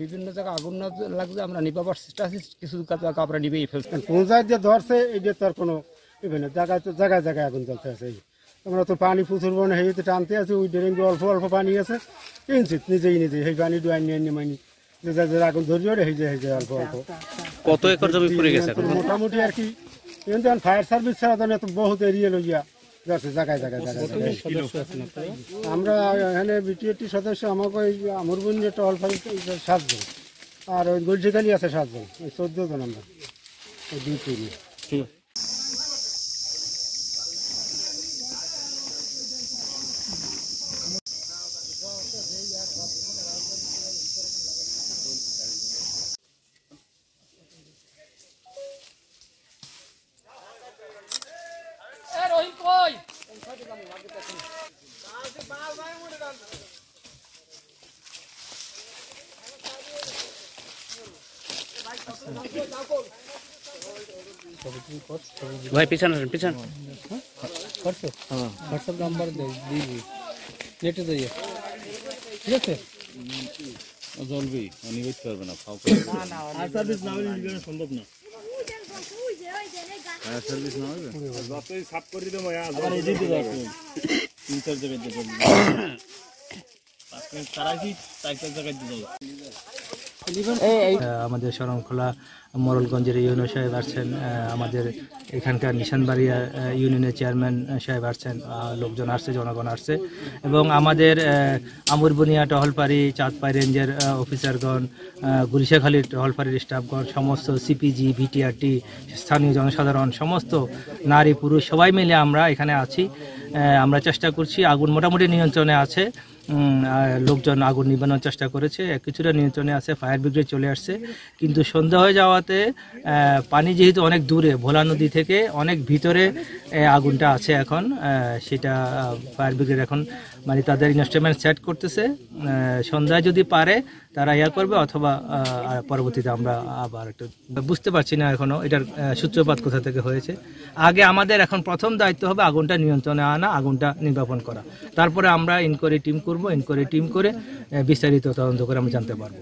বিভিন্ন জায়গায় আগুন না লাগছে, আমরা নিভাবার চেষ্টা আছি, কিছু জায়গা আমরা নিভেই ফেলছি। কোন জায়গায় যে ধরছে এটা তো আর কোনো ইভেন্ট জায়গায় তো জায়গায় জায়গায় আগুন জ্বলতে আছে। আমরা তো পানি প্রচুর বনে হেঁটে টানতে আছি, ওই ড্রেন অল্প অল্প পানি আছে কিনছি নিজেই সেই পানি ডুয়াই নিয়ে মানি যে আগুন ধরিয়ে ওরে এই যে অল্প অল্প। কত একর জমি পুড়ে গেছে মোটামুটি আর কি। কিন্তু ফায়ার সার্ভিস ছাড়া তো বহুত এরিয়া লইয়া যাচ্ছে জায়গায় জায়গায় জায়গায়। আমরা এখানে বিটিএটি সদস্য আমাকে ওই আমরবন্দ টল ফাইভ 7 জন, আর ওই গলজিখালি আছে 7 জন, 14 জন আমরা ওই 2 টিমে। ভাই পিছন পিছন করছো? হ্যাঁ, হোয়াটসঅ্যাপ নাম্বার দিবি, নেটে দিয়ে, ঠিক আছে? জ্বলবে, নিবেশ করবে না, ফাও ফায়ার সার্ভিস না হলে নিবে সম্ভব না। ফায়ার সার্ভিস না হবে যতই সাফ করে দিতে হয় আবার এদিকে যাবে 3-4 জায়গায় দিতে হবে 5 মিনিট ছাড়াই 4 জায়গায় দিতে হবে। আমাদের শরণখোলা মোরলগঞ্জের ইউনিয়ন সাহেব আসছেন, আমাদের এখানকার নিশানবাড়িয়া ইউনিয়নের চেয়ারম্যান সাহেব আসছেন, লোকজন আসছে, জনগণ আসছে, এবং আমাদের আমুরবনিয়া টহলপাড়ি চাঁদপাই রেঞ্জের অফিসারগণ, গুরিশাখালীর টহলপাড়ির স্টাফগণ, সমস্ত সিপিজি, ভিটিআরটি, স্থানীয় জনসাধারণ, সমস্ত নারী পুরুষ সবাই মিলে আমরা এখানে আছি। আমরা চেষ্টা করছি, আগুন মোটামুটি নিয়ন্ত্রণে আছে, লোকজন আগুন নিবানোর চেষ্টা করেছে, কিছুটা নিয়ন্ত্রণে আছে, ফায়ার ব্রিগেড চলে আসছে। কিন্তু সন্ধ্যা হয়ে যাওয়াতে পানি যেহেতু অনেক দূরে, ভোলা নদী থেকে অনেক ভিতরে আগুনটা আছে এখন, সেটা ফায়ার ব্রিগেড এখন মানে তাদের ইনস্ট্রুমেন্ট সেট করতেছে। সন্ধ্যায় যদি পারে তারা ইয়া করবে, অথবা পরবর্তীতে আমরা আবার একটু বুঝতে পারছি না এখনও এটার সূত্রপাত কোথা থেকে হয়েছে। আগে আমাদের এখন প্রথম দায়িত্ব হবে আগুনটা নিয়ন্ত্রণে আনা, আগুনটা নির্বাপন করা, তারপরে আমরা ইনকোয়ারি টিম করব, ইনকোয়ারি টিম করে বিস্তারিত তদন্ত করে আমরা জানতে পারবো।